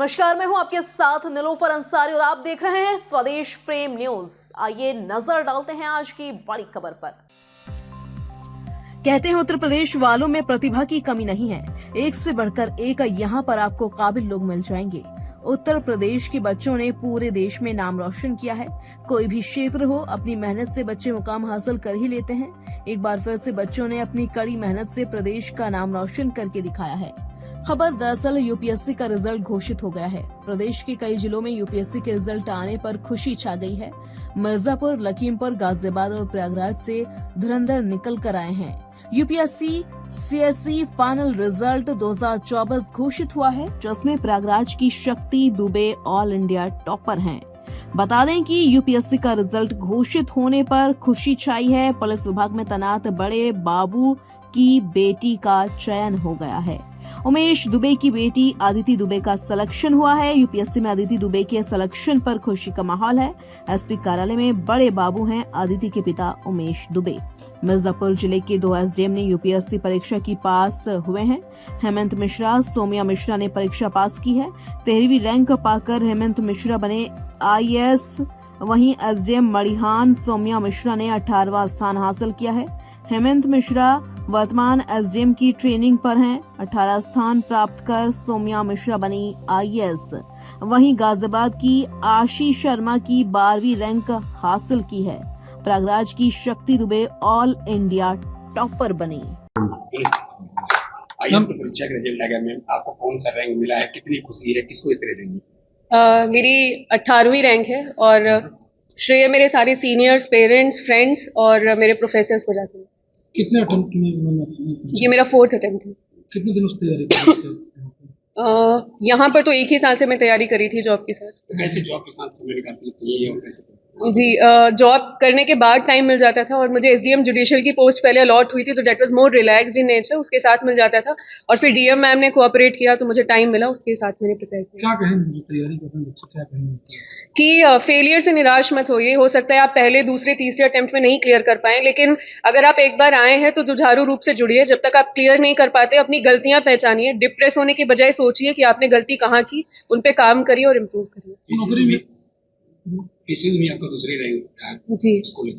नमस्कार, मैं हूं आपके साथ निलोफर अंसारी और आप देख रहे हैं स्वदेश प्रेम न्यूज। आइए नजर डालते हैं आज की बड़ी खबर पर। कहते हैं उत्तर प्रदेश वालों में प्रतिभा की कमी नहीं है, एक से बढ़कर एक यहाँ पर आपको काबिल लोग मिल जाएंगे। उत्तर प्रदेश के बच्चों ने पूरे देश में नाम रोशन किया है। कोई भी क्षेत्र हो, अपनी मेहनत से बच्चे मुकाम हासिल कर ही लेते हैं। एक बार फिर से बच्चों ने अपनी कड़ी मेहनत से प्रदेश का नाम रोशन करके दिखाया है। खबर दरअसल यूपीएससी का रिजल्ट घोषित हो गया है। प्रदेश के कई जिलों में यूपीएससी के रिजल्ट आने पर खुशी छा गई है। मिर्जापुर, लखीमपुर, गाजियाबाद और प्रयागराज से धुरंधर निकल कर आए हैं। यूपीएससी सीएसई फाइनल रिजल्ट 2024 घोषित हुआ है, जिसमें प्रयागराज की शक्ति दुबे ऑल इंडिया टॉपर हैं। बता दें कि यूपीएससी का रिजल्ट घोषित होने पर खुशी छाई है। पुलिस विभाग में तैनात बड़े बाबू की बेटी का चयन हो गया है। उमेश दुबे की बेटी आदिति दुबे का सिलेक्शन हुआ है। यूपीएससी में आदिति दुबे के सिलेक्शन पर खुशी का माहौल है। एसपी कार्यालय में बड़े बाबू हैं आदिति के पिता उमेश दुबे। मिर्जापुर जिले के 2 एसडीएम ने यूपीएससी परीक्षा की पास हुए हैं। हेमंत मिश्रा, सोमिया मिश्रा ने परीक्षा पास की है। 13वीं रैंक पाकर हेमंत मिश्रा बने आईएएस। वहीं एसडीएम मड़िहान सोमिया मिश्रा ने 18वां स्थान हासिल किया है। हेमंत मिश्रा वर्तमान एसडीएम की ट्रेनिंग पर हैं। 18 स्थान प्राप्त कर सोमिया मिश्रा बनी आईएएस। वहीं गाजियाबाद की आशीष शर्मा की 12वीं रैंक हासिल की है। प्रयागराज की शक्ति दुबे ऑल इंडिया टॉपर बनी। आईएएस की परीक्षा के रिजल्ट आ गया मैम, आपको कौन सा रैंक मिला है, कितनी खुशी है, किसको इस तरह देंगी? मेरी 18वीं रैंक है और श्रेय मेरे सारे सीनियर्स, पेरेंट्स, फ्रेंड्स और मेरे प्रोफेसर्स को जाते हैं। कितने अटेम्प्ट में? ये मेरा 4th अटेम्प्ट है। कितने दिनों से तैयारी कर रहे थे? यहाँ पर तो एक ही साल से मैं तैयारी करी थी जॉब के साथ। तो कैसे जॉब के साथ समय निकालती है और कैसे? जी, जॉब करने के बाद टाइम मिल जाता था और मुझे एसडीएम जुडिशियल की पोस्ट पहले अलॉट हुई थी, तो that was more relaxed in nature, उसके साथ मिल जाता था। और फिर डीएम मैम ने कोऑपरेट किया तो मुझे टाइम मिला, उसके साथ मैंने प्रिपेयर किया। क्या कहेंगे तैयारी कर रहे हैं बच्चे, क्या कहेंगे कि फेलियर से निराश मत होइए। हो सकता है आप पहले, दूसरे, तीसरे अटेम्प्ट में नहीं क्लियर कर पाए, लेकिन अगर आप एक बार आए हैं तो जुझारू रूप से जुड़िए। जब तक आप क्लियर नहीं कर पाते, अपनी गलतियां पहचानिए। डिप्रेस होने की बजाय सोचिए कि आपने गलती कहाँ की, उन पे काम करिए और इम्प्रूव करिए। नौकरी में पीसीयू में आपका दूसरी रैंक था जी, स्कूल में,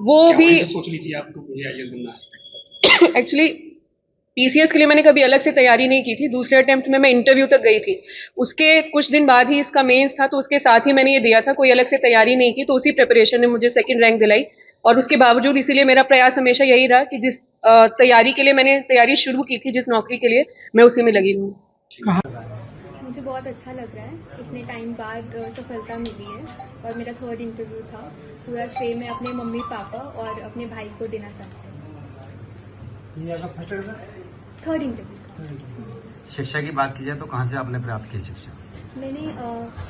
वो भी सोच ली थी आपको मुझे आईएएस बनना है? एक्चुअली पीसीएस के लिए मैंने कभी अलग से तैयारी नहीं की थी। दूसरे अटेम्प्ट में मैं इंटरव्यू तक गई थी, उसके कुछ दिन बाद ही इसका मेंस था, तो उसके साथ ही मैंने ये दिया था। कोई अलग से तैयारी नहीं की, तो उसी प्रिपरेशन ने मुझे 2nd रैंक दिलाई। और उसके बावजूद इसीलिए मेरा प्रयास हमेशा यही रहा कि जिस तैयारी के लिए मैंने तैयारी शुरू की थी, जिस नौकरी के लिए, मैं उसी में लगी हूँ। मुझे बहुत अच्छा लग रहा है, इतने टाइम बाद सफलता मिली है और मेरा 3rd इंटरव्यू था। पूरा श्रेय मैं अपने मम्मी पापा और अपने भाई को देना चाहती हूँ। ये आपका फर्स्ट था? 3rd interview. शिक्षा की बात की जाए तो कहाँ से आपने प्राप्त की शिक्षा? मैंने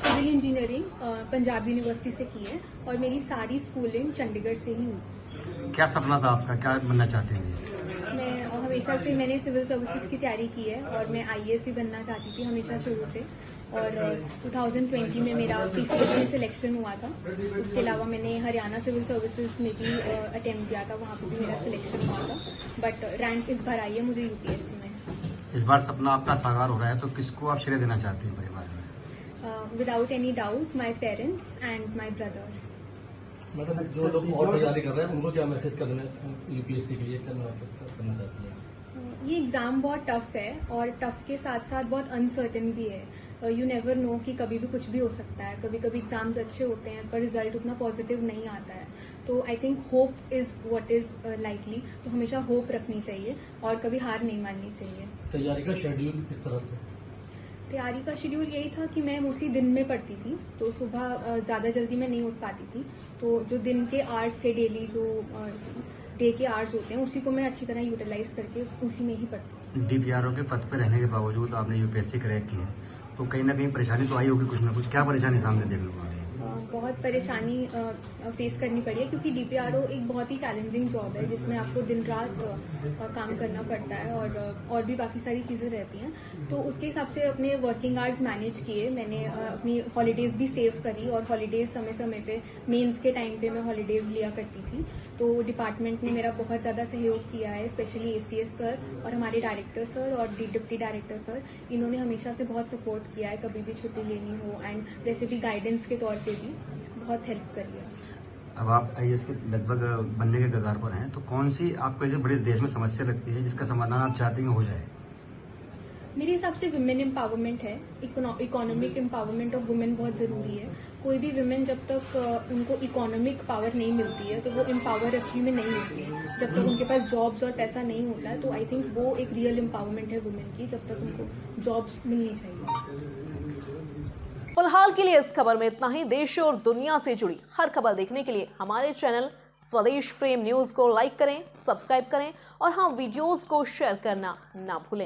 सिविल इंजीनियरिंग पंजाब यूनिवर्सिटी से की है और मेरी सारी स्कूलिंग चंडीगढ़ से ही हुई। क्या सपना था आपका, क्या बनना चाहती थी? मैं हमेशा से मैंने सिविल सर्विसेज की तैयारी की है और मैं आईएएस ही बनना चाहती थी हमेशा शुरू से। और 2020 में मेरा पीसीएस में सिलेक्शन हुआ था। उसके अलावा मैंने हरियाणा सिविल सर्विसेज में भी अटेम्प्ट किया था, वहाँ पर भी मेरा सिलेक्शन हुआ था। बट रैंक इस बार आई है मुझे यूपीएससी में। इस बार सपना आपका साकार हो रहा है, तो किसको आप श्रेय देना चाहती हैं परिवार में? Without any doubt my parents and my brother. मतलब जो लोग और तैयारी कर रहे हैं उनको क्या मैसेज करना है यूपीएससी के लिए, करना चाहती है? ये एग्ज़ाम बहुत टफ है और टफ के साथ साथ बहुत अनसर्टेन भी है। यू नेवर नो कि कभी भी कुछ भी हो सकता है। कभी कभी एग्जाम्स अच्छे होते हैं पर रिजल्ट उतना पॉजिटिव नहीं आता है। तो I think hope is what is likely. तो हमेशा होप रखनी चाहिए और कभी हार नहीं माननी चाहिए। तैयारी का शेड्यूल किस तरह से? तैयारी का शेड्यूल यही था कि मैं मोस्टली दिन में पढ़ती थी, तो सुबह ज़्यादा जल्दी मैं नहीं उठ पाती थी। तो जो दिन के आवर्स थे, डेली जो डे के आवर्स होते हैं, उसी को मैं अच्छी तरह यूटिलाइज करके उसी में ही पढ़ती थी। डीपीआरओ के पद पर रहने के बावजूद आपने यूपीएससी क्रैक की है, तो कहीं ना कहीं परेशानी तो आई होगी कुछ ना कुछ। क्या परेशानी सामने देखने को आ रही है? बहुत परेशानी फेस करनी पड़ी है, क्योंकि DPRO एक बहुत ही चैलेंजिंग जॉब है जिसमें आपको दिन रात काम करना पड़ता है और भी बाकी सारी चीज़ें रहती हैं। तो उसके हिसाब से अपने वर्किंग आवर्स मैनेज किए मैंने, अपनी हॉलीडेज़ भी सेव करी और हॉलीडेज़ समय समय पे मेंस के टाइम पे मैं हॉलीडेज़ लिया करती थी। तो डिपार्टमेंट ने मेरा बहुत ज़्यादा सहयोग किया है, स्पेशली ACS सर और हमारे डायरेक्टर सर और डिप्टी डायरेक्टर सर, इन्होंने हमेशा से बहुत सपोर्ट किया है, कभी भी छुट्टी लेनी हो एंड रेसिपी गाइडेंस के तौर पे भी बहुत हेल्प करी है। अब आप IAS के लगभग बनने के कगार पर हैं, तो कौन सी आपको जो बड़े देश में समस्या लगती है जिसका समाधान आप चाहते हैं हो जाए? मेरे हिसाब से वुमेन एम्पावरमेंट है, इकोनॉमिक एम्पावरमेंट ऑफ वुमेन बहुत ज़रूरी है। कोई भी वुमेन जब तक उनको इकोनॉमिक पावर नहीं मिलती है तो वो एम्पावर असली में नहीं होती है। जब तक उनके पास जॉब्स और पैसा नहीं होता है, तो आई थिंक वो एक रियल एम्पावरमेंट है वुमेन की, जब तक उनको जॉब्स मिलनी चाहिए। फिलहाल के लिए इस खबर में इतना ही। देश और दुनिया से जुड़ी हर खबर देखने के लिए हमारे चैनल स्वदेश प्रेम न्यूज को लाइक करें, सब्सक्राइब करें और हाँ, वीडियोस को शेयर करना ना भूलें।